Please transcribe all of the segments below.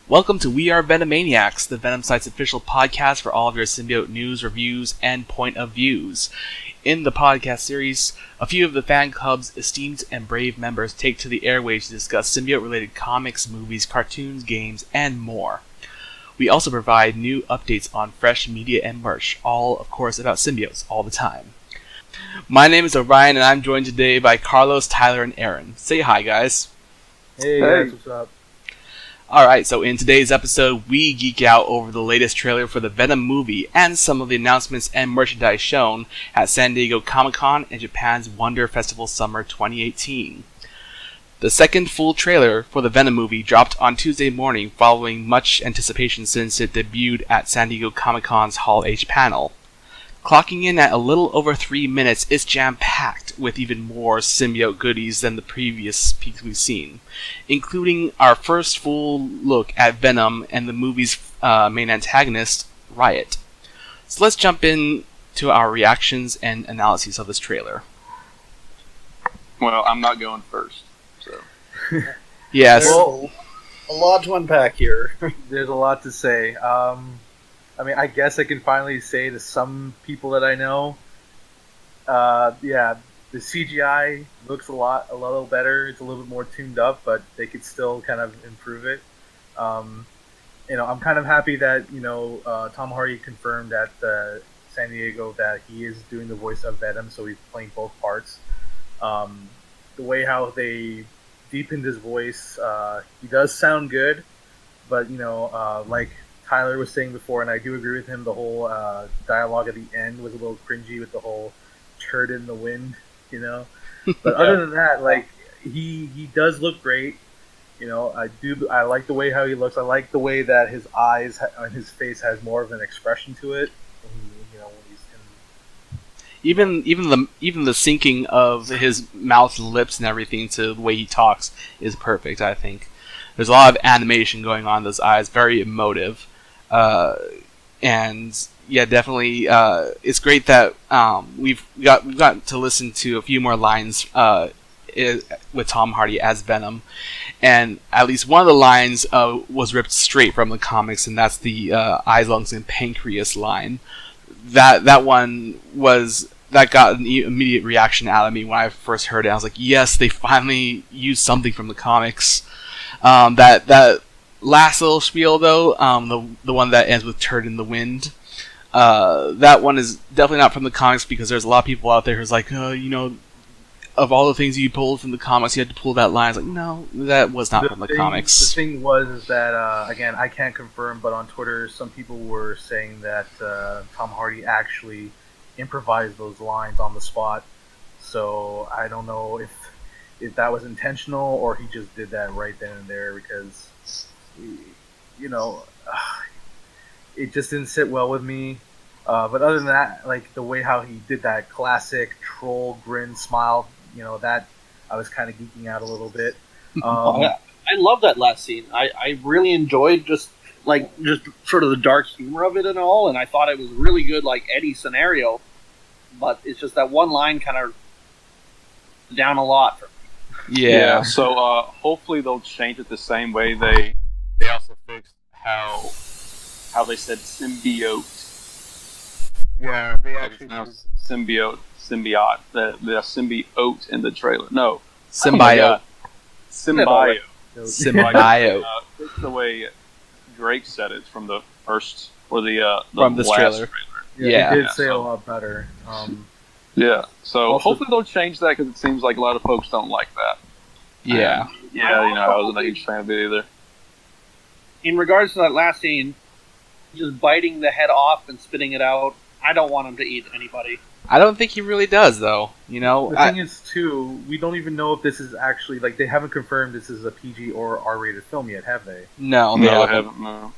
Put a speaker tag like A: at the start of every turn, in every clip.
A: Welcome to We Are Venomaniacs, the Venom site's official podcast for all of your symbiote news, reviews, and point of views. In the podcast series, a few of the fan club's esteemed and brave members take to the airwaves to discuss symbiote-related comics, movies, cartoons, games, and more. We also provide new updates on fresh media and merch, all, of course, about symbiotes all the time. My name is Orion, and I'm joined today by Carlos, Tyler, and Aaron. Say hi, guys.
B: Hey guys, what's up?
A: Alright, so in today's episode, we geek out over the latest trailer for the Venom movie and some of the announcements and merchandise shown at San Diego Comic-Con and Japan's Wonder Festival Summer 2018. The second full trailer for the Venom movie dropped on Tuesday morning following much anticipation since it debuted at San Diego Comic-Con's Hall H panel. Clocking in at a little over 3 minutes, it's jam-packed with even more symbiote goodies than the previous peeks we've seen, including our first full look at Venom and the movie's main antagonist, Riot. So let's jump in to our reactions and analyses of this trailer.
C: Well, I'm not going first, so...
A: Yes.
B: Well, a lot to unpack here. There's a lot to say. I guess I can finally say to some people that I know, the CGI looks a little better. It's a little bit more tuned up, but they could still kind of improve it. I'm kind of happy that Tom Hardy confirmed at San Diego that he is doing the voice of Venom, so he's playing both parts. The way how they deepened his voice, he does sound good, but like Tyler was saying before, and I do agree with him, the whole dialogue at the end was a little cringy with the whole turd in the wind, But other than that, he does look great. I like the way how he looks. I like the way that his eyes and his face has more of an expression to it. When he's in...
A: Even the syncing of his mouth, lips, and everything to the way he talks is perfect, I think. There's a lot of animation going on in those eyes, very emotive. And yeah, definitely, it's great that we've got to listen to a few more lines with Tom Hardy as Venom, and at least one of the lines was ripped straight from the comics, and that's the eyes, lungs, and pancreas line. That one got an immediate reaction out of me when I first heard it. I was like, yes, they finally used something from the comics. That last little spiel, though, the one that ends with "turd in the wind," that one is definitely not from the comics, because there's a lot of people out there who's like, of all the things you pulled from the comics, you had to pull that line. It's like, no, that was not from the comics.
B: The thing was that, again, I can't confirm, but on Twitter, some people were saying that Tom Hardy actually improvised those lines on the spot. So I don't know if that was intentional or he just did that right then and there, because it just didn't sit well with me. But other than that, the way how he did that classic troll grin smile, that I was kind of geeking out a little bit.
D: I love that last scene. I really enjoyed just sort of the dark humor of it and all, and I thought it was really good, like Eddie scenario. But it's just that one line kind of down a lot for me.
A: Yeah.
C: So hopefully they'll change it the same way they also fixed how they said symbiote.
B: Yeah, they actually
C: symbiote. The symbiote in the trailer. No,
A: Symbiote.
C: Symbiote.
A: Symbiote.
C: That's the way Drake said it from the first or the
A: from this
C: last
A: trailer.
B: Yeah, he did say a lot better.
C: So
B: also,
C: hopefully they'll change that, because it seems like a lot of folks don't like that.
A: Yeah.
C: I wasn't a huge fan of it either.
D: In regards to that last scene, just biting the head off and spitting it out, I don't want him to eat anybody.
A: I don't think he really does, though.
B: The thing is, too, we don't even know if this is actually, they haven't confirmed this is a PG or R-rated film yet, have they?
A: No,
C: they haven't. No.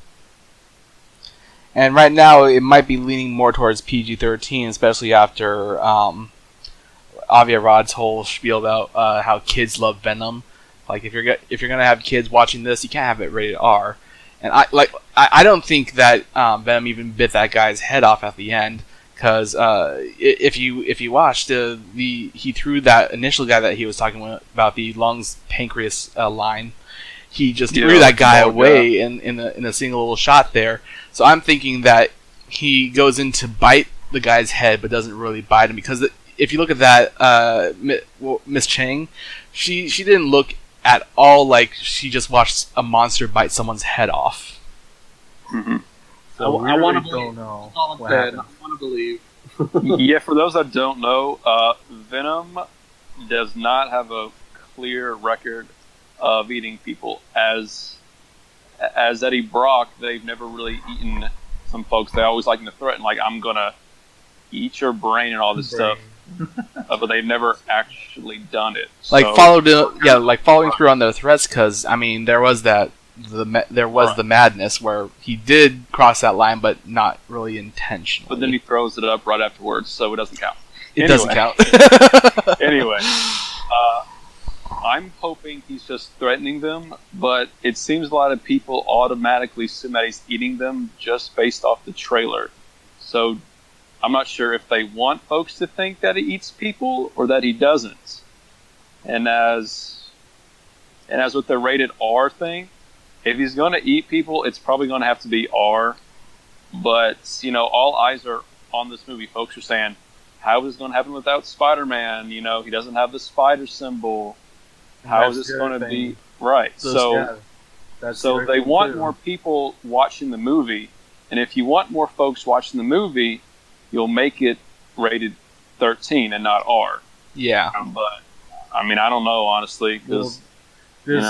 A: And right now, it might be leaning more towards PG-13, especially after Avi Arad's whole spiel about how kids love Venom. If you're gonna have kids watching this, you can't have it rated R. And I don't think that Venom even bit that guy's head off at the end, because if you watched he threw that initial guy that he was talking about, the lungs pancreas line. he just threw that guy away in a single little shot there. So I'm thinking that he goes in to bite the guy's head, but doesn't really bite him, because if you look at that Miss Chang, she didn't look at all like she just watched a monster bite someone's head off.
C: Mm-hmm.
B: So
D: I want to
B: don't
D: believe.
B: know
D: I
B: what happened.
D: want to believe.
C: Yeah, for those that don't know, Venom does not have a clear record of eating people. As Eddie Brock, they've never really eaten some folks. They always like to threaten, like, I'm gonna eat your brain and all this stuff, but they've never actually done it.
A: Like
C: So-
A: following through on their threats, because I mean there was the madness where he did cross that line, but not really intentionally.
C: But then he throws it up right afterwards, so it doesn't count.
A: It doesn't count.
C: Anyway, I'm hoping he's just threatening them, but it seems a lot of people automatically assume that he's eating them just based off the trailer. So I'm not sure if they want folks to think that he eats people or that he doesn't. And as with the rated R thing, if he's going to eat people, it's probably going to have to be R. But, you know, all eyes are on this movie. Folks are saying, how is this going to happen without Spider-Man? You know, he doesn't have the spider symbol. How is this going to be? Right. So they want more people watching the movie. And if you want more folks watching the movie, you'll make it rated 13 and not R.
A: Yeah.
C: But, I mean, I don't know, honestly, because...
B: There's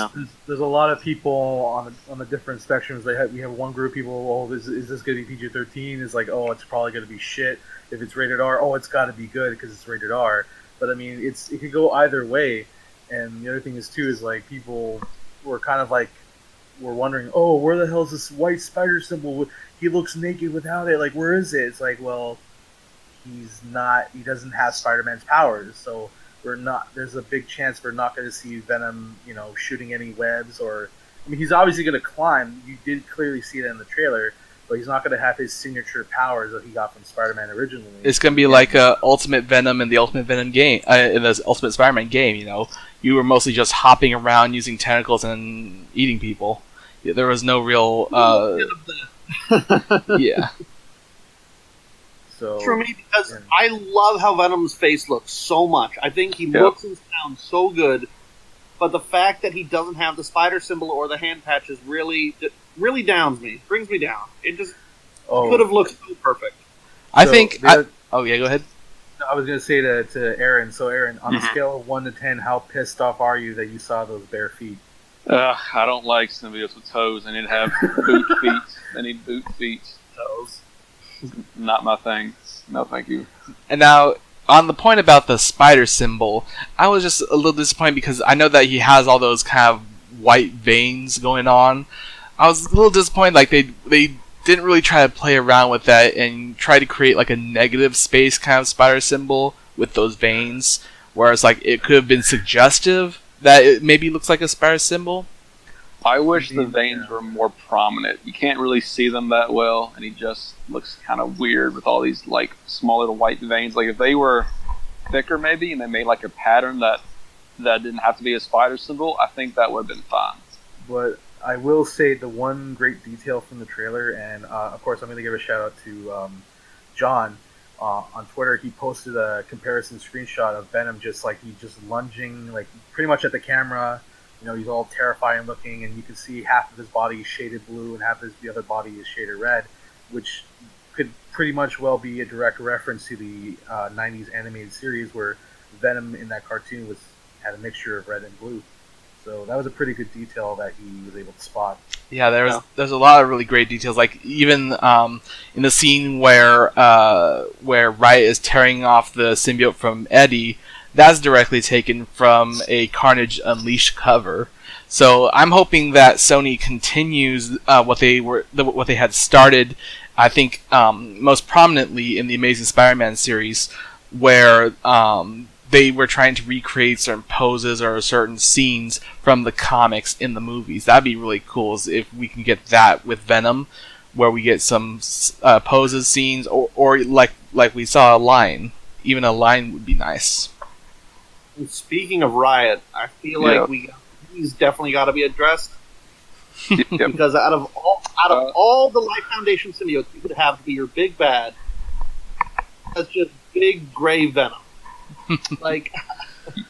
B: a lot of people on the different spectrums. We have one group of people. Oh, is this going to be PG-13? It's like, oh, it's probably going to be shit. If it's rated R, oh, it's got to be good because it's rated R. But I mean, it could go either way. And the other thing is too is like people were kind of like we're wondering, oh, where the hell is this white spider symbol? He looks naked without it. Like, where is it? It's like, well, he's not. He doesn't have Spider-Man's powers, so. There's a big chance we're not going to see Venom, you know, shooting any webs or. I mean, he's obviously going to climb. You did clearly see that in the trailer, but he's not going to have his signature powers that he got from Spider-Man originally.
A: It's going to be like Ultimate Venom in the Ultimate Venom game, in the Ultimate Spider-Man game. You know, you were mostly just hopping around using tentacles and eating people. There was no real. Yeah.
B: So,
D: for me, because I love how Venom's face looks so much. I think he looks and sounds so good, but the fact that he doesn't have the spider symbol or the hand patches really downs me, brings me down. It just could have looked so perfect.
A: I think. Oh yeah, go ahead.
B: I was going to say to Aaron. So Aaron, on a scale of 1 to 10, how pissed off are you that you saw those bare feet?
C: I don't like symbiotes with toes. I need to have boot feet. I need boot feet.
B: Toes.
C: Not my thing. No, thank you.
A: And now, on the point about the spider symbol, I was just a little disappointed because I know that he has all those kind of white veins going on. I was a little disappointed, like they didn't really try to play around with that and try to create like a negative space kind of spider symbol with those veins, whereas like it could have been suggestive that it maybe looks like a spider symbol.
C: I wish the veins were more prominent. You can't really see them that well, and he just looks kind of weird with all these like small little white veins. Like if they were thicker, maybe, and they made like a pattern that didn't have to be a spider symbol, I think that would have been fine.
B: But I will say the one great detail from the trailer, and of course I'm going to give a shout out to John on Twitter. He posted a comparison screenshot of Venom just lunging like pretty much at the camera. You know, he's all terrifying looking, and you can see half of his body is shaded blue and half of the other body is shaded red, which could pretty much well be a direct reference to the 90s animated series where Venom in that cartoon had a mixture of red and blue. So that was a pretty good detail that he was able to spot.
A: Yeah, there's a lot of really great details. Like even in the scene where Riot is tearing off the symbiote from Eddie, that's directly taken from a Carnage Unleashed cover. So I'm hoping that Sony continues what they had started. I think most prominently in the Amazing Spider-Man series, where they were trying to recreate certain poses or certain scenes from the comics in the movies. That'd be really cool if we can get that with Venom, where we get some poses, scenes, or like we saw a line. Even a line would be nice.
D: And speaking of Riot, I feel like he's definitely got to be addressed.
C: Yep.
D: Because out of all the Life Foundation symbiotes you could have to be your big bad, that's just big gray Venom. Like,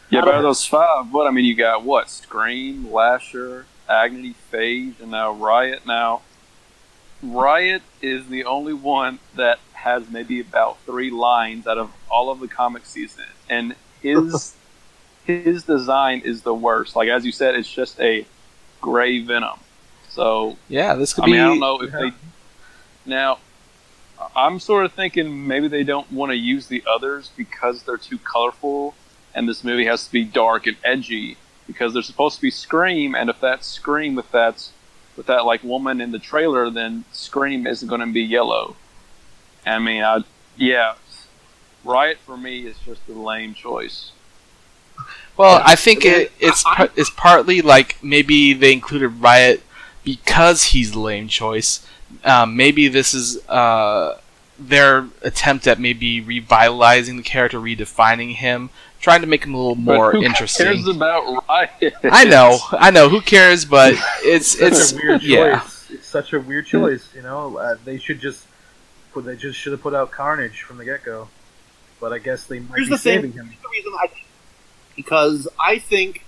C: yeah, but out of those five, what I mean, you got what? Scream, Lasher, Agony, Phage, and now Riot. Now, Riot is the only one that has maybe about 3 lines out of all of the comic season, and his design is the worst. Like, as you said, it's just a gray Venom. So
A: yeah, this could be.
C: I mean, I don't know if they. Now, I'm sort of thinking maybe they don't want to use the others because they're too colorful, and this movie has to be dark and edgy because they're supposed to be Scream, and if that's Scream with that like woman in the trailer, then Scream isn't going to be yellow. I mean, Riot for me is just a lame choice.
A: Well, I think it's partly like maybe they included Riot because he's the lame choice. Maybe this is their attempt at maybe revitalizing the character, redefining him, trying to make him a little more interesting.
C: Who cares about Riot?
A: I know. Who cares? But it's
B: a weird choice.
A: Yeah.
B: It's such a weird choice. You know, they should should have put out Carnage from the get go. But I guess they might be saving him.
D: Here's the reason because I think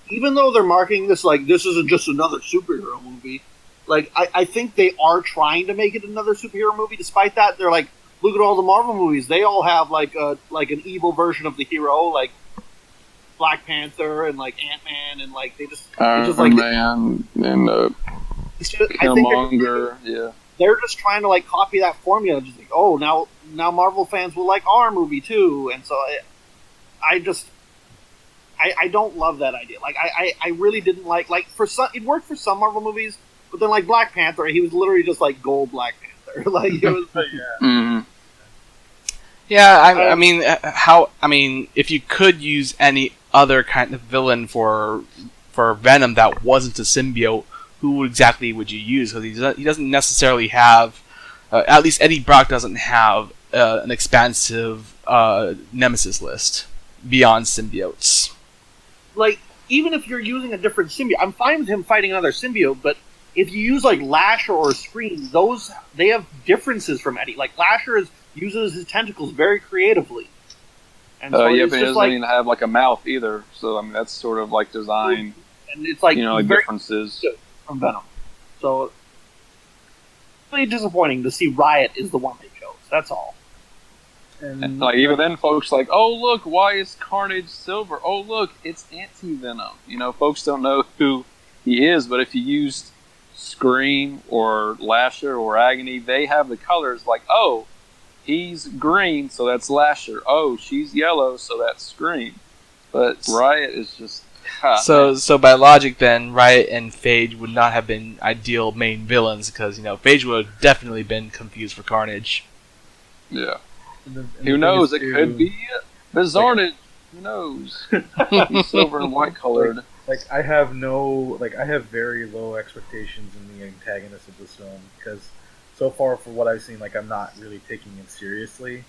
D: even though they're marketing this like this isn't just another superhero movie, like I think they are trying to make it another superhero movie. Despite that, they're like, look at all the Marvel movies. They all have like an evil version of the hero, like Black Panther and like Ant-Man, and like they just like
C: Man and Killmonger. Yeah,
D: they're just trying to like copy that formula. Just like, oh, now Marvel fans will like our movie too, and so I don't love that idea. Like I really didn't like for some it worked for some Marvel movies, but then like Black Panther, he was literally just like gold Black Panther. Like it was.
A: Yeah, I mean, if you could use any other kind of villain for Venom that wasn't a symbiote, who exactly would you use? Because he doesn't necessarily have, at least Eddie Brock doesn't have an expansive nemesis list beyond symbiotes.
D: Like, even if you're using a different symbiote, I'm fine with him fighting another symbiote, but if you use like Lasher or Scream, they have differences from Eddie. Like Lasher uses his tentacles very creatively. And so
C: but he
D: just
C: doesn't
D: like,
C: even have like a mouth either. So I mean, that's sort of like design.
D: And it's like
C: like
D: very
C: differences
D: from Venom. So it's really disappointing to see Riot is the one they chose. That's all.
C: And like even then, folks like, oh look, why is Carnage silver? Oh look, it's anti-Venom. Folks don't know who he is, but if you used Scream or Lasher or Agony, they have the colors like, oh, he's green, so that's Lasher. Oh, she's yellow, so that's Scream. But Riot is just
A: so by logic, then Riot and Phage would not have been ideal main villains because Phage would have definitely been confused for Carnage.
C: Yeah.
B: And
C: who knows? It could be Bizarnage. Who knows? He's silver and white colored.
B: I have very low expectations in the antagonist of this film because so far for what I've seen, I'm not really taking it seriously.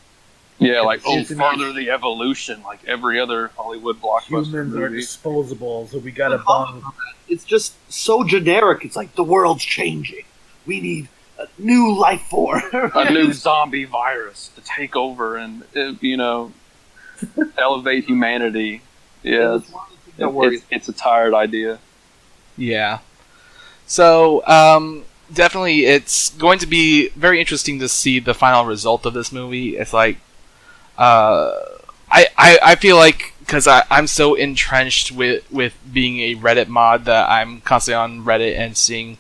C: Yeah, further the evolution, like every other Hollywood blockbuster
B: humans
C: movie.
B: Are disposable, so we gotta bond.
D: It's just so generic. It's like the world's changing. We need a new life form,
C: a new zombie virus to take over and elevate humanity. Yeah, it's a tired idea.
A: Yeah. So definitely, it's going to be very interesting to see the final result of this movie. It's like I feel like because I'm so entrenched with being a Reddit mod that I'm constantly on Reddit and seeing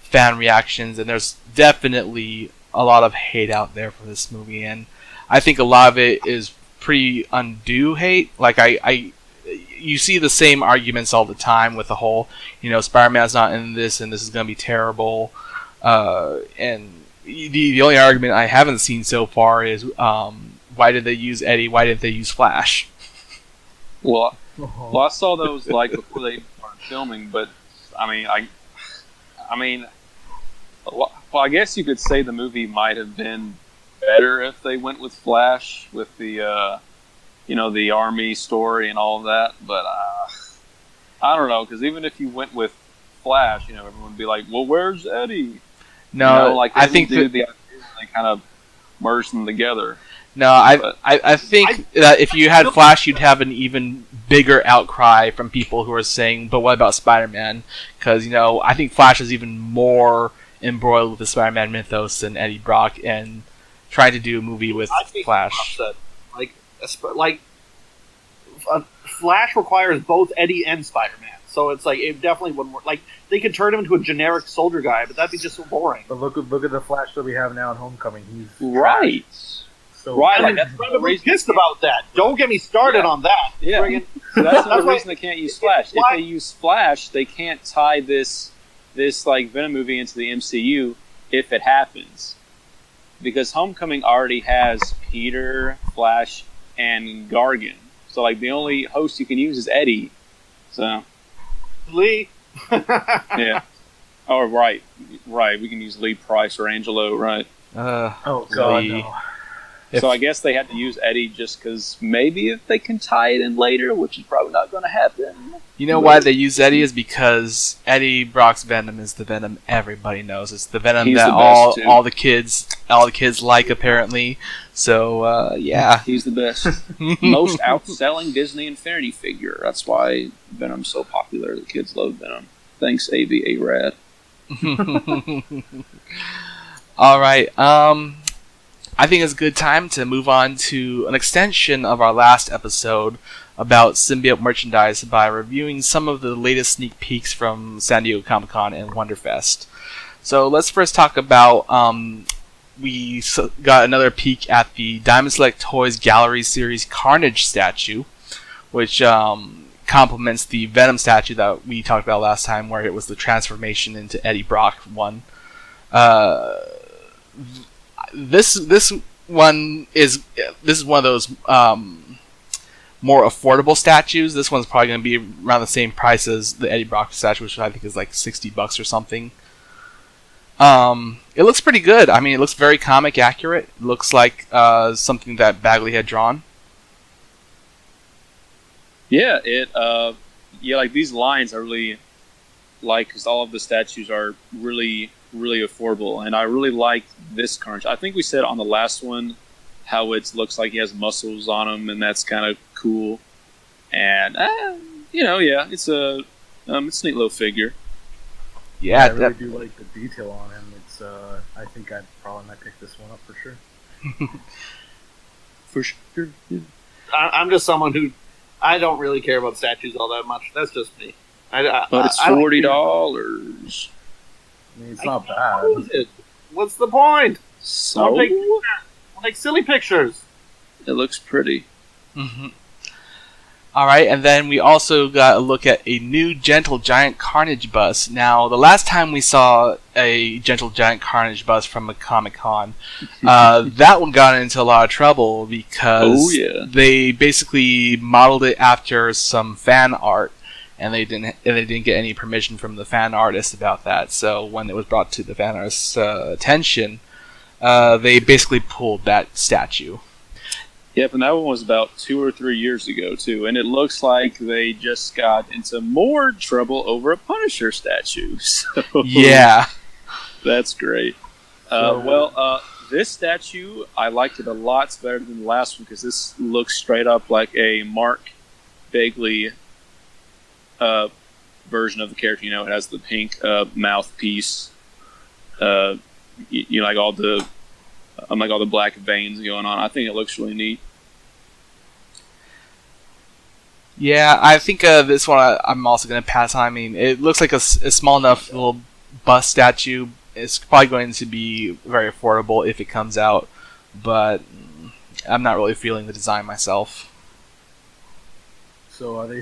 A: fan reactions, and there's definitely a lot of hate out there for this movie, and I think a lot of it is pretty undue hate. Like you see the same arguments all the time with the whole, Spider-Man's not in this, and this is going to be terrible. And the only argument I haven't seen so far is why did they use Eddie? Why didn't they use Flash?
C: Well, I saw those before they started filming, but I mean, I guess you could say the movie might have been better if they went with Flash with the the army story and all of that. But I don't know, because even if you went with Flash, everyone would be like, "Well, where's Eddie?"
A: No,
C: like
A: I think
C: they kind of merge them together.
A: No, I think that if you had Flash, you'd have an even bigger outcry from people who are saying, "But what about Spider-Man?" Because I think Flash is even more embroiled with the Spider-Man mythos than Eddie Brock, and trying to do a movie with Flash.
D: Flash requires both Eddie and Spider-Man, so it's like it definitely wouldn't work. Like they could turn him into a generic soldier guy, but that'd be just so boring.
B: But look at the Flash that we have now in Homecoming. He's
C: right.
B: So
C: right,
D: that's I'm pissed about that. Don't get me started on that.
C: Yeah, so that's the reason they can't use Flash. If they use Flash, they can't tie this like Venom movie into the MCU if it happens, because Homecoming already has Peter, Flash, and Gargan. So like the only host you can use is Eddie. So
D: Lee.
C: Yeah. Oh right. We can use Lee Price or Angelo, right?
B: Oh God,
A: Lee.
B: no.
C: So I guess they had to use Eddie just because maybe if they can tie it in later, which is probably not going to happen.
A: You know why they use Eddie is because Eddie Brock's Venom is the Venom everybody knows. It's the Venom that all the kids like apparently. So yeah,
C: he's the best, most outselling Disney Infinity figure. That's why Venom's so popular. The kids love Venom. Thanks, AVA Rad.
A: All right. I think it's a good time to move on to an extension of our last episode about symbiote merchandise by reviewing some of the latest sneak peeks from San Diego Comic-Con and Wonderfest. So let's first talk about we got another peek at the Diamond Select Toys Gallery Series Carnage statue, which complements the Venom statue that we talked about last time, where it was the transformation into Eddie Brock one. This one is one of those more affordable statues. This one's probably going to be around the same price as the Eddie Brock statue, which I think is like $60 or something. It looks pretty good. I mean, it looks very comic accurate. It looks like something that Bagley had drawn.
C: Yeah, like these lines are really like, because all of the statues are really affordable, and I really like this Carnage. I think we said on the last one how it looks like he has muscles on him, and that's kind of cool. And it's a neat little figure.
A: Yeah,
B: I really do like the detail on him. It's I think I probably might pick this one up for sure.
C: For sure.
D: I'm just someone who I don't really care about statues all that much. That's just me.
C: But it's $40.
B: I mean, it's not bad.
D: What's the point?
C: So
D: I'll take silly pictures.
C: It looks pretty.
A: Mm-hmm. All right, and then we also got a look at a new Gentle Giant Carnage bus. Now, the last time we saw a Gentle Giant Carnage bus from a Comic-Con, that one got into a lot of trouble because they basically modeled it after some fan art. And they didn't get any permission from the fan artist about that. So when it was brought to the fan artist's attention, they basically pulled that statue.
C: Yep, and that one was about 2 or 3 years ago too. And it looks like they just got into more trouble over a Punisher statue. So
A: yeah,
C: that's great. This statue, I liked it a lot. It's better than the last one because this looks straight up like a Mark Bagley version of the character. It has the pink mouthpiece. Like all the black veins going on. I think it looks really neat.
A: Yeah, I think this one I'm also going to pass on. I mean, it looks like a small enough little bust statue. It's probably going to be very affordable if it comes out, but I'm not really feeling the design myself.
B: So do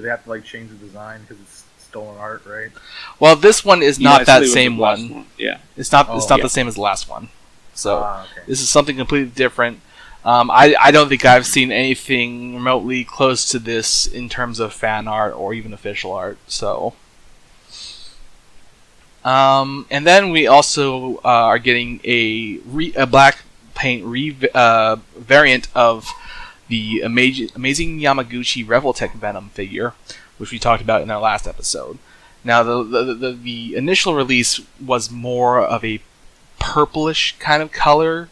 B: they have to like change the design because it's stolen art, right?
A: Well, this one is not that same one.
C: Yeah,
A: it's not the same as the last one. So This is something completely different. I don't think I've seen anything remotely close to this in terms of fan art or even official art. So, and then we also are getting a black paint variant of the amazing Yamaguchi Revoltech Venom figure, which we talked about in our last episode. Now, the initial release was more of a purplish kind of color,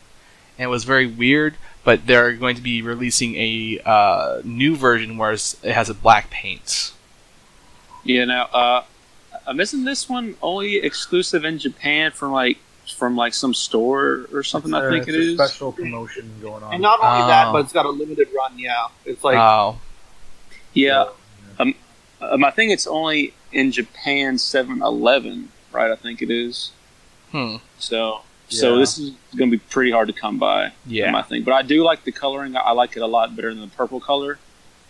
A: and it was very weird. But they're going to be releasing a new version where it has a black paint.
C: Yeah. Now, isn't this one only exclusive in Japan from some store or something? I think it is
B: a special promotion going on.
D: And not only that, but it's got a limited run. Yeah, it's like
C: yeah. I think it's only in Japan 7-Eleven, right? I think it is. So this is going to be pretty hard to come by.
A: Yeah,
C: I think. But I do like the coloring. I like it a lot better than the purple color,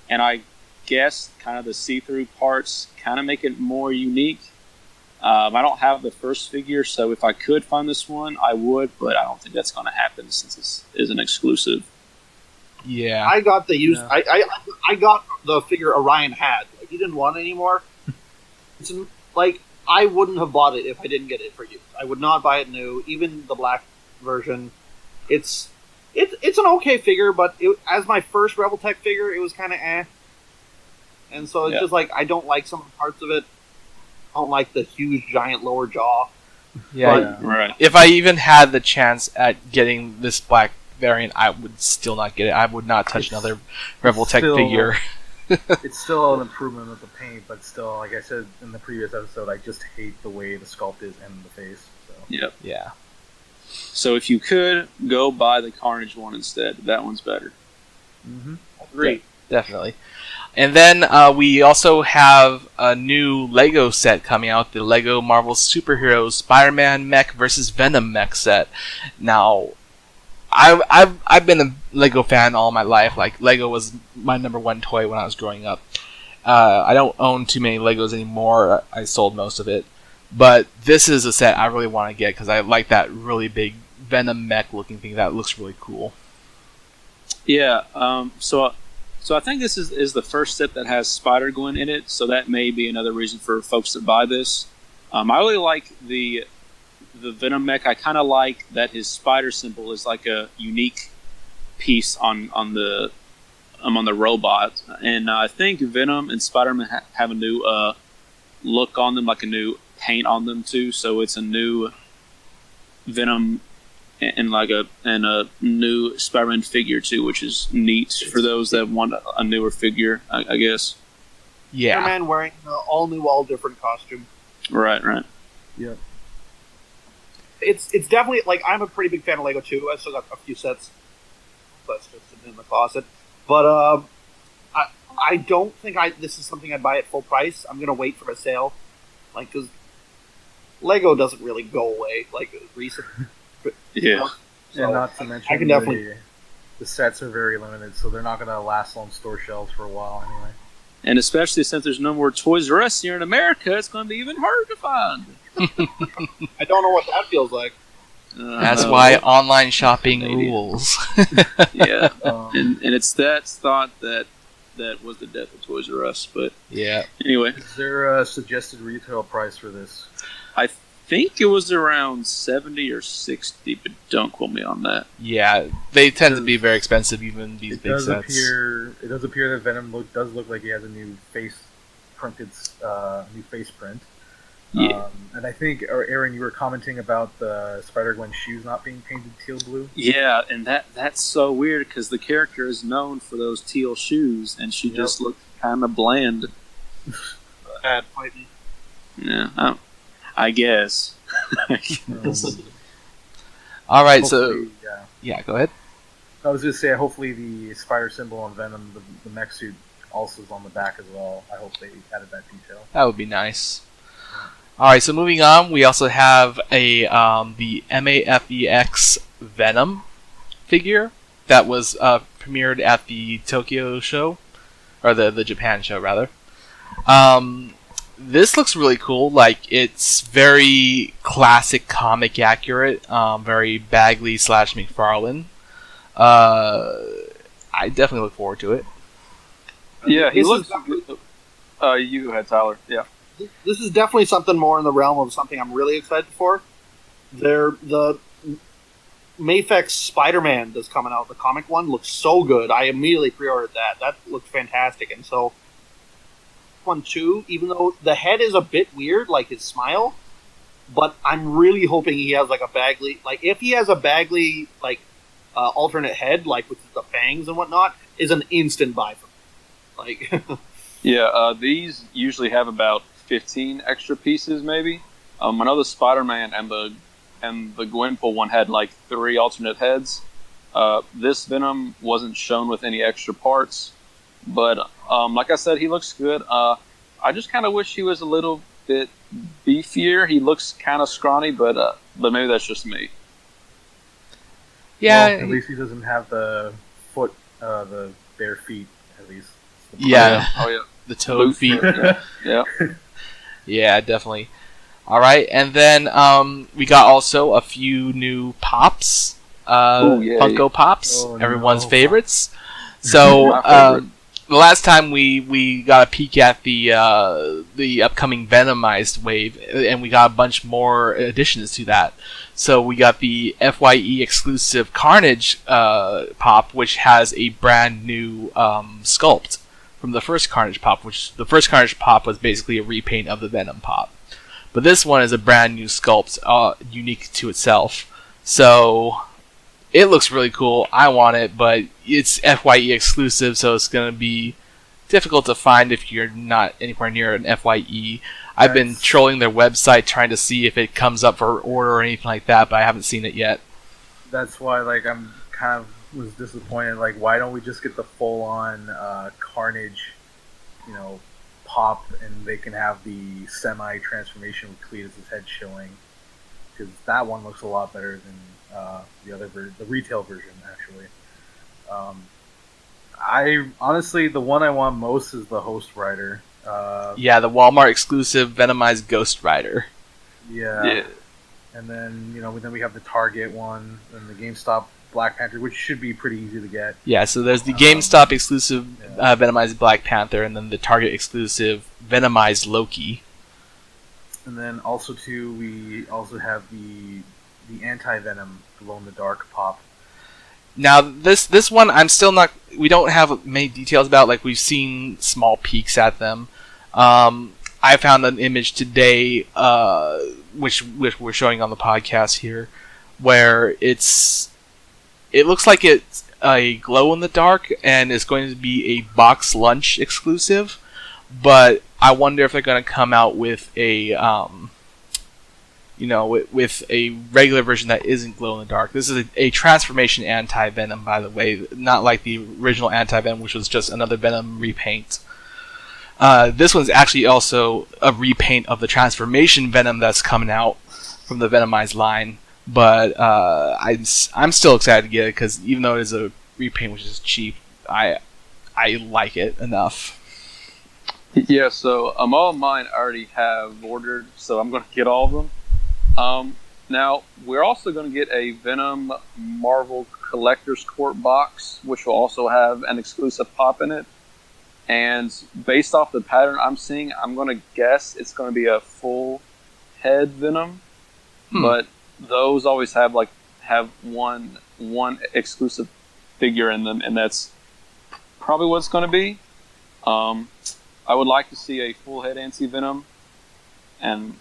C: and I guess kind of the see-through parts kind of make it more unique. I don't have the first figure, so if I could find this one, I would, but I don't think that's going to happen since this is an exclusive.
A: Yeah,
D: I got the used. Yeah. I got the figure Orion had. Like, he didn't want it anymore. It's like, I wouldn't have bought it if I didn't get it for you. I would not buy it new. Even the black version, it's an okay figure, but as my first Rebel Tech figure, it was kind of eh. And so it's just like, I don't like some parts of it. I don't like the huge giant lower jaw.
A: Yeah,
C: right.
A: If I even had the chance at getting this black variant, I would still not get it. I would not touch another Rebel Tech figure.
B: It's still an improvement with the paint, but still, like I said in the previous episode, I just hate the way the sculpt is and the face. So.
C: Yep.
A: Yeah.
C: So if you could, go buy the Carnage one instead. That one's better.
B: Mm-hmm.
D: Agreed.
A: Definitely. And then we also have a new Lego set coming out, the Lego Marvel Superheroes Spider-Man Mech vs. Venom Mech set. Now, I've been a Lego fan all my life. Like, Lego was my number one toy when I was growing up. I don't own too many Legos anymore. I sold most of it. But this is a set I really want to get because I like that really big Venom Mech looking thing. That looks really cool.
C: Yeah. So I think this is the first set that has Spider-Gwen in it. So that may be another reason for folks to buy this. I really like the Venom Mech. I kind of like that his spider symbol is like a unique piece on the robot, and I think Venom and Spider-Man have a new look on them, like a new paint on them too. So it's a new Venom and a new Spider-Man figure too, which is neat for those that want a newer figure, I guess.
A: Yeah,
D: Spider-Man wearing an all different costume.
C: Right.
B: Yep.
D: It's definitely, like, I'm a pretty big fan of Lego too. I still got a few sets that's just in the closet, but I don't think this is something I'd buy at full price. I'm gonna wait for a sale, like, because Lego doesn't really go away like recent.
C: Yeah.
D: So
B: and not to mention,
D: I can definitely
B: the sets are very limited, so they're not gonna last on store shelves for a while anyway.
C: And especially since there's no more Toys R Us here in America, it's going to be even harder to find.
D: I don't know what that feels like.
A: That's why online shopping rules.
C: Yeah, and it's that thought that was the death of Toys R Us. But
A: yeah.
C: Anyway,
B: is there a suggested retail price for this?
C: I think it was around 70 or 60, but don't quote me on that.
A: Yeah, they tend to be very expensive, even these big sets.
B: It does appear that Venom does look like he has a new face print.
C: Yeah.
B: And I think, Aaron, you were commenting about the Spider-Gwen shoes not being painted teal blue.
C: Yeah, and that's so weird because the character is known for those teal shoes, and she just looked kind of bland.
D: Bad fighting.
C: Yeah, I guess.
A: All right, so yeah, go ahead.
B: I was just saying, hopefully the spider symbol on Venom, the mech suit, also is on the back as well. I hope they added that detail.
A: That would be nice. All right, so moving on, we also have the MAFEX Venom figure that was premiered at the Tokyo show, or the Japan show rather. This looks really cool. Like, it's very classic comic accurate, very Bagley / McFarlane. I definitely look forward to it.
C: Yeah, he looks. You go ahead, Tyler. Yeah.
D: This is definitely something more in the realm of something I'm really excited for. The Mafex Spider-Man that's coming out, the comic one, looks so good. I immediately pre-ordered that. That looked fantastic, and so one too, even though the head is a bit weird, like his smile. But I'm really hoping he has like a Bagley. Like if he has a Bagley like alternate head, like with the fangs and whatnot, is an instant buy for me. Like
C: Yeah, these usually have about 15 extra pieces, maybe. I know the Spider-Man and the Gwenpool one had like 3 alternate heads. This Venom wasn't shown with any extra parts, but like I said, he looks good. I just kind of wish he was a little bit beefier. He looks kind of scrawny, but maybe that's just me.
A: Yeah,
B: Well, at least he doesn't have the bare feet. At least.
A: Yeah.
C: Oh yeah.
A: The toad feet.
C: Yeah.
A: Yeah, definitely. All right, and then we got also a few new pops, Funko Pops, everyone's favorites. So the last time we got a peek at the upcoming Venomized wave, and we got a bunch more additions to that. So we got the FYE exclusive Carnage pop, which has a brand new sculpt from the first Carnage pop, which the first Carnage pop was basically a repaint of the Venom pop. But this one is a brand new sculpt, unique to itself. So it looks really cool. I want it, but it's FYE exclusive, so it's going to be difficult to find if you're not anywhere near an FYE. I've been trolling their website trying to see if it comes up for order or anything like that, but I haven't seen it yet.
B: That's why, like, I'm kind of was disappointed. Like, why don't we just get the full-on Carnage, pop, and they can have the semi-transformation with Cletus's head showing, because that one looks a lot better than the retail version, actually. I honestly, the one I want most is the Host Rider.
A: Yeah, the Walmart exclusive Venomized Ghost Rider.
B: Yeah. And then then we have the Target one and the GameStop Black Panther, which should be pretty easy to get.
A: Yeah, so there's the GameStop exclusive Venomized Black Panther, and then the Target exclusive Venomized Loki.
B: And then also too, we also have the anti-Venom glow in the dark pop.
A: Now this one I'm still not. We don't have many details about. Like, we've seen small peeks at them. I found an image today, which we're showing on the podcast here, where it looks like it's a glow in the dark and it's going to be a box lunch exclusive. But I wonder if they're going to come out with a with a regular version that isn't glow in the dark. This is a transformation anti-Venom, by the way, not like the original anti-Venom, which was just another Venom repaint. This one's actually also a repaint of the transformation Venom that's coming out from the Venomized line. But I'm still excited to get it, because even though it is a repaint which is cheap, I like it enough.
C: Yeah, so all of mine I already have ordered, so I'm going to get all of them. Now, we're also going to get a Venom Marvel Collector's Court box, which will also have an exclusive pop in it. And based off the pattern I'm seeing, I'm going to guess it's going to be a full head Venom. But those always have one exclusive figure in them, and that's probably what it's going to be. I would like to see a full head anti-Venom. And,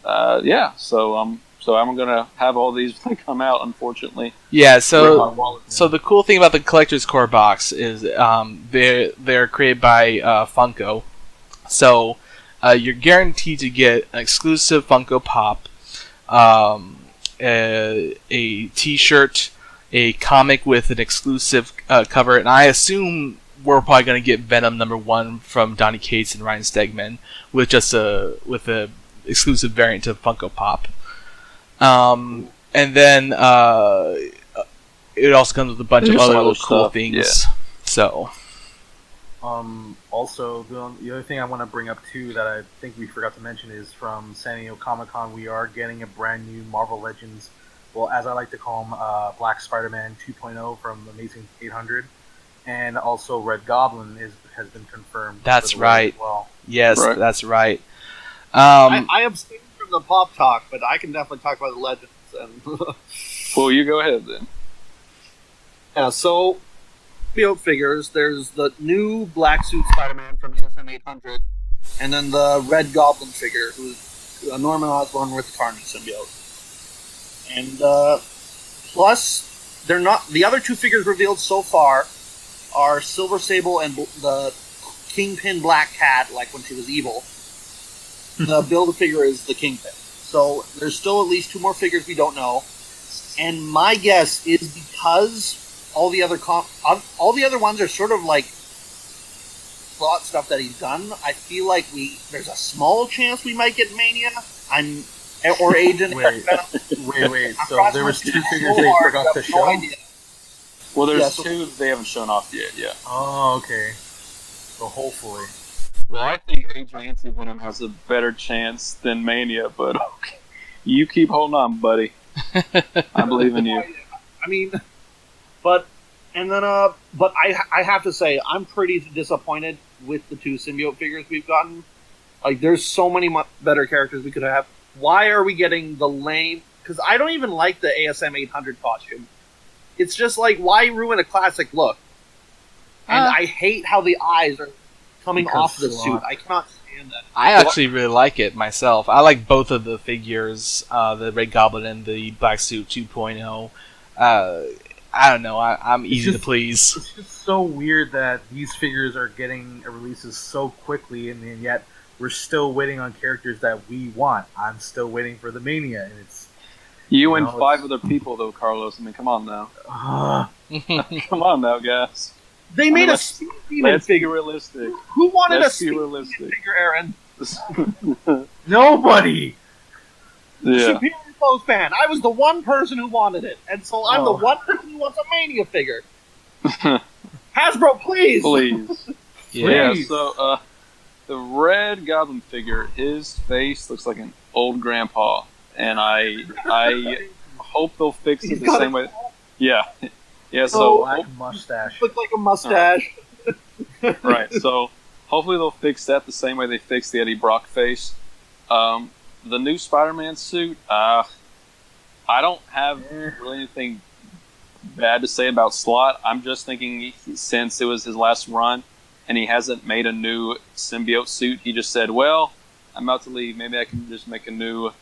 C: so I'm going to have all these when they come out, unfortunately.
A: Yeah, so the cool thing about the Collector's Core box is they're created by Funko. So you're guaranteed to get an exclusive Funko Pop, a T-shirt, a comic with an exclusive cover, and I assume we're probably going to get Venom #1 from Donny Cates and Ryan Stegman with just a exclusive variant of Funko Pop. And then it also comes with a bunch of other little cool things. Yeah. So,
B: also the other thing I want to bring up too that I think we forgot to mention is from San Diego Comic-Con, we are getting a brand new Marvel Legends, well, as I like to call him, Black Spider-Man 2.0 from Amazing 800, and also Red Goblin has been confirmed.
A: That's right.
B: As well.
A: Yes,
C: right.
A: That's right.
D: I abstain from the pop talk, but I can definitely talk about the Legends. And
C: well, you go ahead then.
D: Yeah, so figures. There's the new black suit Spider-Man from ASM 800, and then the Red Goblin figure, who's Norman Osborn with the Carnage symbiote. And plus, they're not the other two figures revealed so far are Silver Sable and the Kingpin Black Cat, like when she was evil. The Build-A-Figure is the Kingpin. So there's still at least two more figures we don't know. And my guess is because all the other ones are sort of like plot stuff that he's done. I feel like there's a small chance we might get Mania. Or Agent.
B: Wait. So there was two figures they forgot to show.
C: Well, there's two they haven't shown off yet. Yeah.
B: Oh, okay. So hopefully.
C: Well, I think Agent Anti-Venom has a better chance than Mania, but okay. You keep holding on, buddy. I believe in you.
D: I mean, but I have to say, I'm pretty disappointed with the two symbiote figures we've gotten. Like, there's so many better characters we could have. Why are we getting the lame? Because I don't even like the ASM 800 costume. It's just like, why ruin a classic look? And I hate how the eyes are coming off the suit. I cannot stand that.
A: I actually really like it myself. I like both of the figures, the Red Goblin and the Black Suit 2.0. I don't know. I'm easy to please.
B: It's just so weird that these figures are getting releases so quickly, and yet we're still waiting on characters that we want. I'm still waiting for the Mania, and it's
C: and 5 other people though, Carlos. I mean, come on now. Come on now, guys.
D: They made a Speed Demon figure.
C: Realistic.
D: Who wanted
C: Let's
D: a Speed Demon figure, Aaron?
B: Nobody.
C: Yeah.
D: Superior Foes fan. I was the one person who wanted it, and so I'm the one person who wants a Mania figure. Hasbro, please.
C: Please.
A: Yeah.
C: So, the Red Goblin figure, his face looks like an old grandpa, and I hope they'll fix it the same way. Yeah. Yeah, so
B: black mustache.
D: Looks like a mustache.
C: Right, so hopefully they'll fix that the same way they fixed the Eddie Brock face. The new Spider-Man suit, I don't have really anything bad to say about Slott. I'm just thinking since it was his last run and he hasn't made a new symbiote suit, he just said, well, I'm about to leave. Maybe I can just make a new,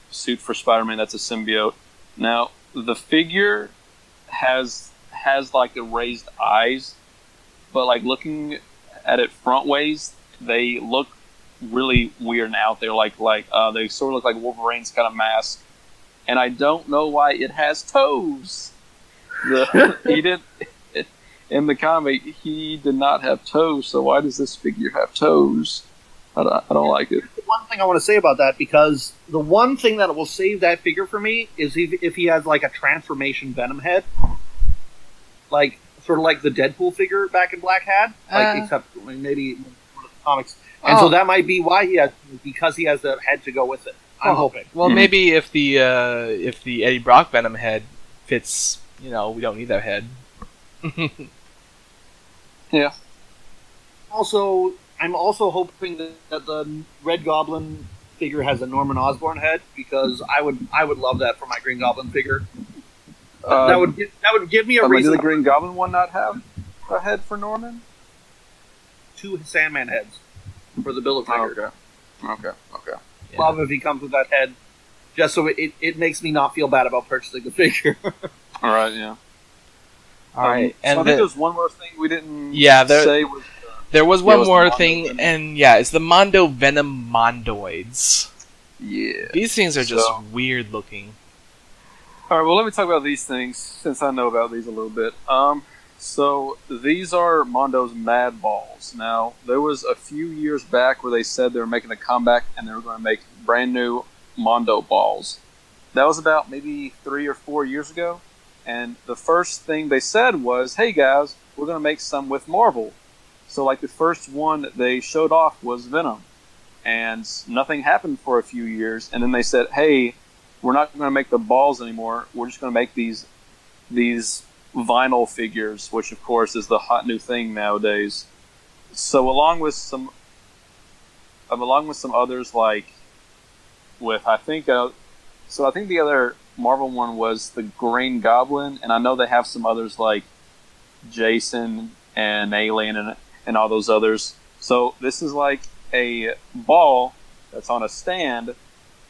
C: suit for Spider-Man that's a symbiote. Now, the figure has like the raised eyes, but like looking at it front ways, they look really weird and out there. Like they sort of look like Wolverine's kind of mask, and I don't know why it has toes. He did in the comic. He did not have toes, so why does this figure have toes? I don't like it.
D: One thing I want to say about that, because the one thing that will save that figure for me is if he has like a transformation Venom head, like sort of like the Deadpool figure back in Black had, except maybe one of the comics. And so that might be why he has, because he has the head to go with it. I'm hoping.
A: Well, maybe if the Eddie Brock Venom head fits, we don't need that head.
C: Yeah.
D: Also, I'm also hoping that the Red Goblin figure has a Norman Osborn head, because I would love that for my Green Goblin figure. That would give me a reason.
C: Did the Green Goblin one not have a head for Norman?
D: 2 Sandman heads for the Build-A-Figure.
C: Okay.
D: Yeah. Love if he comes with that head, just so it makes me not feel bad about purchasing the figure.
C: All right, yeah.
A: All right, and
C: so I think there's one more thing we didn't say.
A: There was one more thing, and it's the Mondo Venom Mondoids.
C: Yeah.
A: These things are just weird looking.
C: Alright, well let me talk about these things, since I know about these a little bit. So these are Mondo's Mad Balls. Now, there was a few years back where they said they were making a comeback and they were going to make brand new Mondo balls. That was about maybe 3 or 4 years ago. And the first thing they said was, hey guys, we're going to make some with Marvel. So like the first one they showed off was Venom. And nothing happened for a few years. And then they said, hey, we're not going to make the balls anymore. We're just going to make these vinyl figures, which of course is the hot new thing nowadays. So along with some others, like with I think the other Marvel one was the Green Goblin, and I know they have some others like Jason and Alien and all those others. So this is like a ball that's on a stand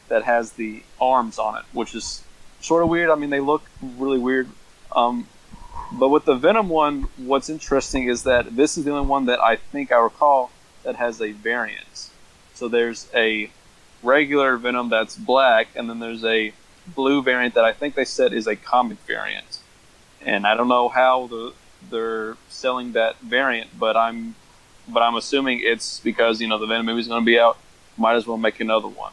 C: that has the arms on it, which is sort of weird. I mean, they look really weird. But with the Venom one, what's interesting is that this is the only one that I think I recall that has a variant. So there's a regular Venom that's black, and then there's a blue variant that I think they said is a comic variant. And I don't know how they're selling that variant, but I'm assuming it's because, you know, the Venom movie's going to be out. Might as well make another one.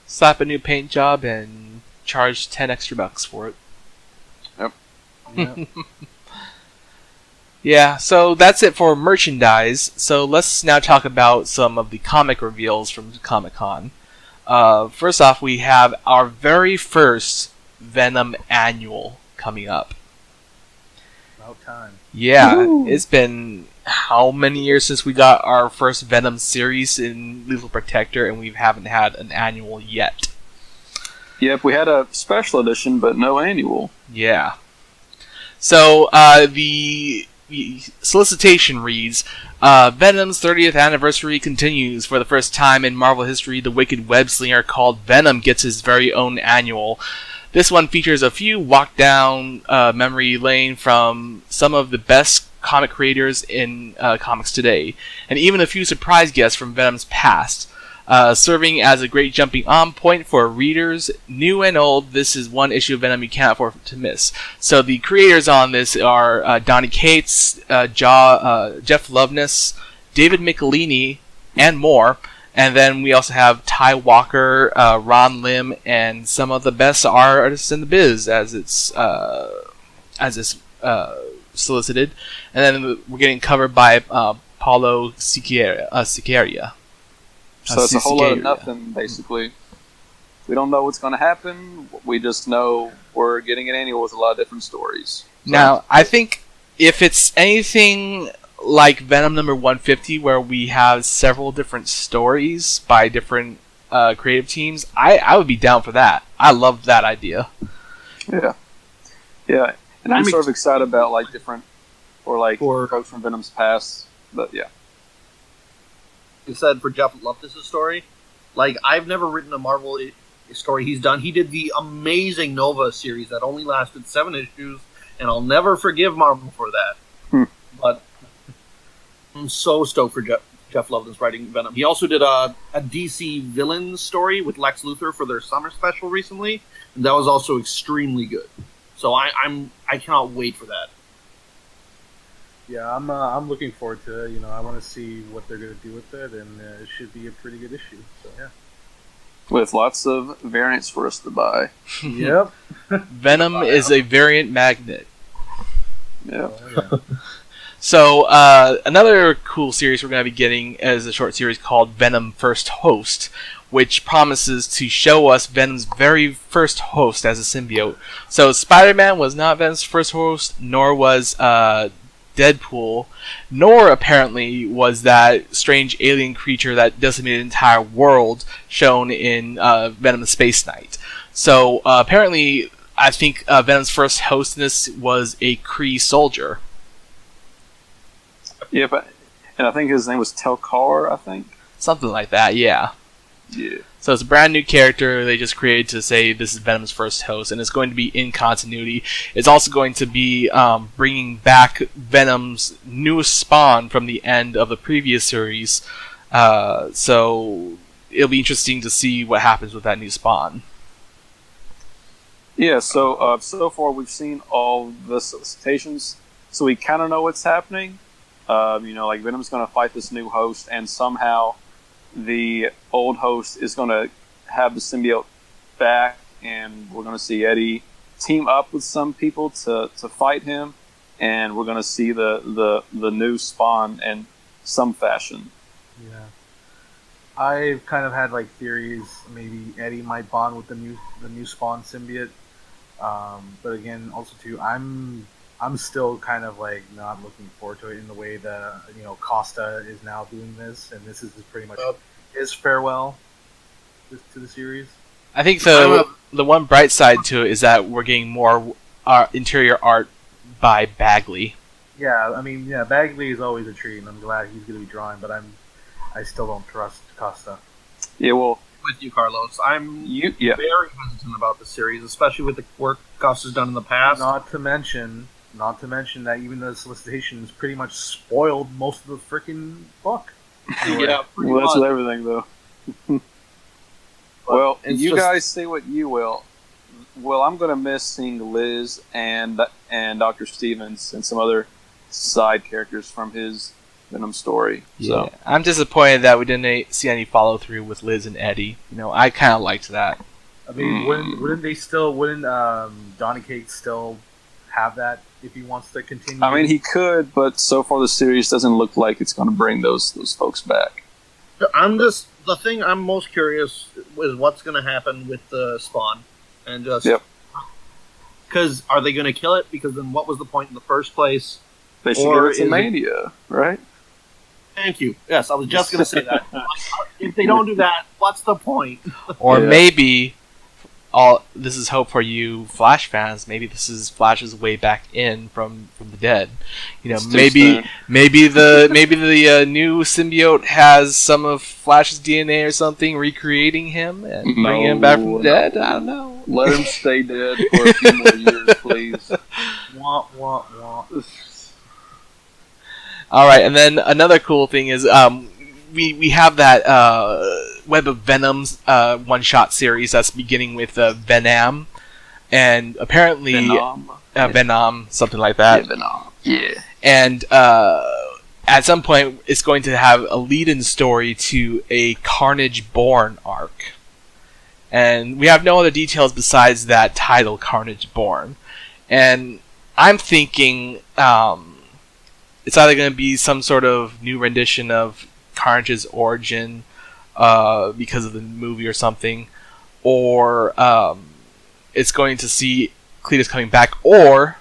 A: Slap a new paint job and charge $10 extra for it.
C: Yep.
B: Yeah.
A: Yeah, so that's it for merchandise. So let's now talk about some of the comic reveals from Comic-Con. First off, we have our very first Venom annual coming up.
B: About time.
A: Yeah,
C: Woo!
A: It's been how many years since we got our first Venom series in Lethal Protector, and we haven't had an annual yet.
C: Yep, we had a special edition, but no annual.
A: Yeah. So, the solicitation reads, Venom's 30th anniversary continues. For the first time in Marvel history, the wicked web-slinger called Venom gets his very own annual. This one features a few walk down memory lane from some of the best comic creators in comics today, and even a few surprise guests from Venom's past. Serving as a great jumping on point for readers, new and old. This is one issue of Venom you can't afford to miss. So the creators on this are Donny Cates, Jeff Loveness, David Michelini, and more. And then we also have Ty Walker, Ron Lim, and some of the best artists in the biz, as it's solicited. And then we're getting covered by Paulo Siqueira.
C: So it's a whole lot of nothing, basically. We don't know what's going to happen. We just know we're getting an annual with a lot of different stories. So.
A: Now, I think if it's anything like Venom number 150, where we have several different stories by different creative teams, I would be down for that. I love that idea.
C: Yeah. Yeah. And I'm sort of excited about, like, different, or folks from Venom's past. But, yeah.
D: You said for Jeff Loveness' story, like, I've never written a Marvel story he's done. He did the amazing Nova series that only lasted 7 issues, and I'll never forgive Marvel for that. But I'm so stoked for Jeff Loveness writing Venom. He also did a DC villains story with Lex Luthor for their summer special recently, and that was also extremely good. So I cannot wait for that.
B: Yeah, I'm looking forward to it. You know, I want to see what they're going to do with it, and it should be a pretty good issue. So yeah,
C: with lots of variants for us to buy.
B: Yep.
A: Venom is a variant magnet.
C: Yeah.
B: Oh, yeah.
A: So another cool series we're going to be getting is a short series called Venom First Host, which promises to show us Venom's very first host as a symbiote. So Spider-Man was not Venom's first host, nor was Deadpool, nor apparently was that strange alien creature that decimated the entire world shown in Venom Space Knight. So apparently, I think Venom's first host in this was a Kree soldier.
C: Yeah, and I think his name was Telkar, I think.
A: Something like that, yeah.
C: Yeah.
A: So it's a brand new character they just created to say this is Venom's first host, and it's going to be in continuity. It's also going to be bringing back Venom's newest spawn from the end of the previous series. So it'll be interesting to see what happens with that new spawn.
C: Yeah, so so far we've seen all the solicitations, so we kind of know what's happening. Like Venom's going to fight this new host, and somehow the old host is going to have the symbiote back, and we're going to see Eddie team up with some people to fight him, and we're going to see the new spawn in some fashion.
B: Yeah. I've kind of had like theories maybe Eddie might bond with the new Spawn symbiote, but again, also too, I'm still kind of like not looking forward to it in the way that Costa is now doing this, and this is pretty much his farewell to the series.
A: I think the one bright side to it is that we're getting more interior art by Bagley.
B: Yeah, I mean, yeah, Bagley is always a treat, and I'm glad he's going to be drawing, but I still don't trust Costa.
C: Yeah, well,
D: With you, Carlos. I'm
C: yeah.
D: very hesitant about the series, especially with the work Costa's done in the past.
B: Not to mention that even the solicitation is pretty much spoiled most of the freaking book.
D: Yeah, pretty
C: Well, that's
D: much.
C: with everything, though. Well,
D: it's
C: you
D: just-
C: guys say what you will. Well, I'm going to miss seeing Liz and Dr. Stevens and some other side characters from his Venom story.
A: Yeah,
C: So
A: I'm disappointed that we didn't see any follow through with Liz and Eddie. You know, I kind of liked that.
B: I mean, wouldn't Donny Cates still have that if he wants to continue?
C: I mean, he could, but so far the series doesn't look like it's going to bring those folks back.
D: The thing I'm most curious is what's going to happen with the Spawn, and just
C: Yep.
D: because are they going to kill it? Because then what was the point in the first place?
C: They should
D: Or
C: give it to
D: is it-
C: Mania, right?
D: Thank you. Yes, I was just going to say that. If they don't do that, what's the point?
A: Or
C: Yeah.
A: maybe this is hope for you Flash fans. Maybe this is Flash's way back in from the dead. You know,
C: It's too
A: maybe
C: soon.
A: maybe the new symbiote has some of Flash's DNA or something, recreating him and bringing him back from the dead. I don't know.
C: Let him stay dead for a few more years, please.
B: Wah, wah, wah.
A: All right, and then another cool thing is we have that Web of Venoms one-shot series that's beginning with Venom, and apparently Venom, something like that.
C: Yeah, Venom. Yeah.
A: And at some point, it's going to have a lead-in story to a Carnage Born arc. And we have no other details besides that title, Carnage Born. And I'm thinking it's either going to be some sort of new rendition of Carnage's origin because of the movie or something, or it's going to see Cletus coming back, or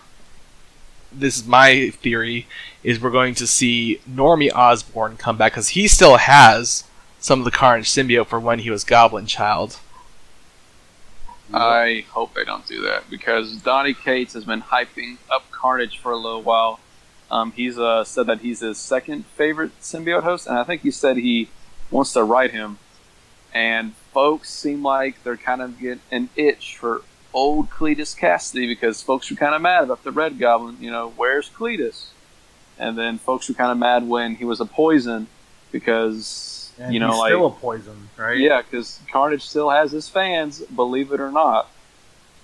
A: this is my theory, is we're going to see Normie Osborn come back because he still has some of the Carnage symbiote for when he was Goblin Child.
C: I hope they don't do that because Donny Cates has been hyping up Carnage for a little while. He's said that he's his second favorite symbiote host, and I think he said he wants to write him. And folks seem like they're kind of getting an itch for old Cletus Cassidy because folks were kind of mad about the Red Goblin. You know, where's Cletus? And then folks were kind of mad when he was a Poison because,
B: And
C: you know,
B: he's
C: like...
B: still a Poison, right?
C: Yeah, because Carnage still has his fans, believe it or not.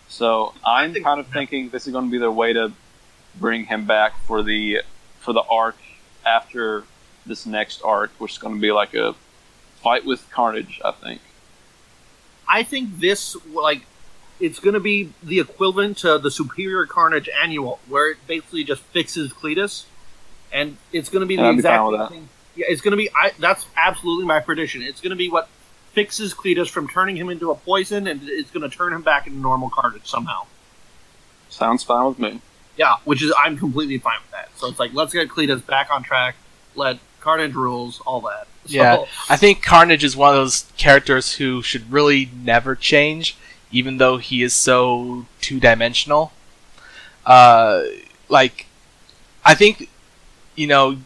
C: So I'm kind of thinking this is going to be their way to bring him back for the arc after this next arc, which is going to be like a fight with Carnage, I think.
D: I think this, like, it's going to be the equivalent to the Superior Carnage Annual, where it basically just fixes Cletus, and it's going to be the
C: I'd be
D: exact
C: fine with
D: same
C: that.
D: thing. Yeah, it's going to be. That's absolutely my prediction. It's going to be what fixes Cletus from turning him into a poison, and it's going to turn him back into normal Carnage somehow.
C: Sounds fine with me.
D: Yeah, which is I'm completely fine with that. So it's like let's get Cletus back on track. Let Carnage rules, all that. So,
A: Yeah, I think Carnage is one of those characters who should really never change, even though he is so two-dimensional. Like, I think, you know,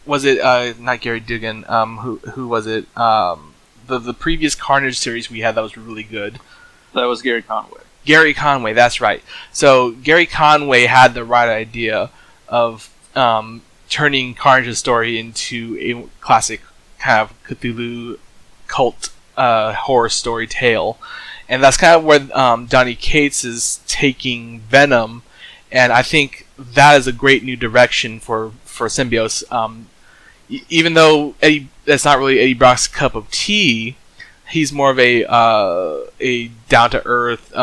A: was it not Gary Dugan? Who was it? The previous Carnage series we had that was really good.
C: That was Gary Conway.
A: Gary Conway, that's right. So Gary Conway had the right idea of turning Carnage's story into a classic kind of Cthulhu cult horror story tale. And that's kind of where Donny Cates is taking Venom, and I think that is a great new direction for symbiotes. Even though that's not really Eddie Brock's cup of tea, he's more of a down to earth,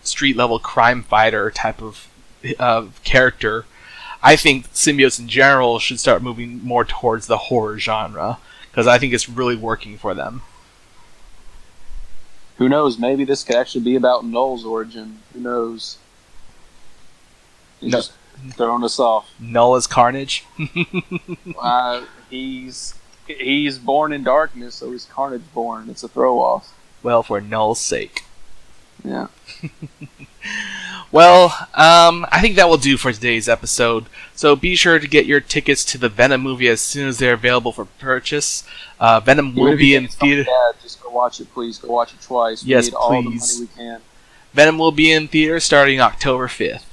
A: street level crime fighter type of character. I think symbiotes in general should start moving more towards the horror genre because I think it's really working for them.
C: Who knows? Maybe this could actually be about Null's origin. Who knows? He's just throwing us off.
A: Null is Carnage.
C: He's born in darkness, so he's Carnage born. It's a throw off.
A: Well, for Null's sake.
C: Yeah.
A: Well, I think that will do for today's episode. So be sure to get your tickets to the Venom movie as soon as they're available for purchase. Venom will be in theater.
C: Just go watch it, please. Go watch it twice.
A: Yes,
C: we need all the
A: please.
C: money we can.
A: Venom will be in theater starting October 5th.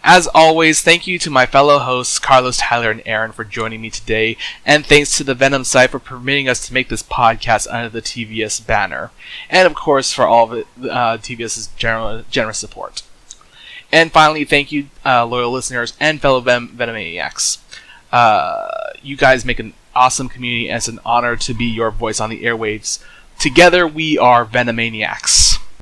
A: As always, thank you to my fellow hosts Carlos, Tyler, and Aaron for joining me today, and thanks to the Venom site for permitting us to make this podcast under the TVS banner, and of course for all of TVS's generous support. And finally, thank you, loyal listeners and fellow Venomaniacs. You guys make an awesome community, and it's an honor to be your voice on the airwaves. Together, we are Venomaniacs.